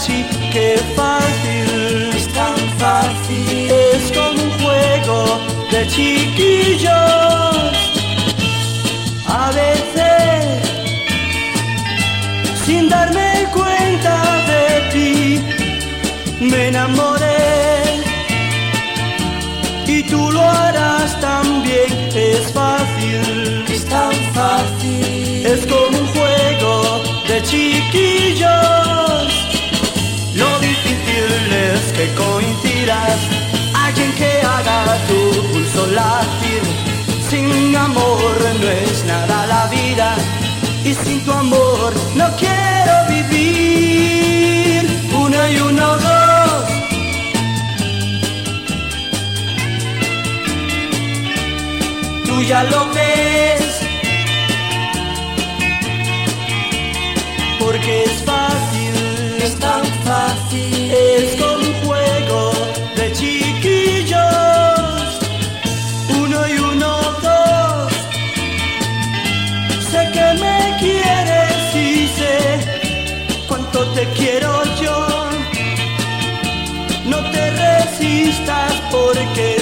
así, qué fácil, es tan fácil. es como un juego de chiquillos. A veces, sin darme cuenta de ti, me enamoré y tú lo harás también. Es fácil, Es tan fácil, es como un juego de chiquillos. Lo difícil es que coincidas, alguien que haga tu pulso latir. Sin amor no es nada la vida, y sin tu amor no quiero vivir. Uno y uno, dos. Tú ya lo ves, porque es fácil, es tan fácil, es como un juego de chiquillos. Uno y uno, dos. Sé que me quieres y sé cuánto te quiero yo. No te resistas porque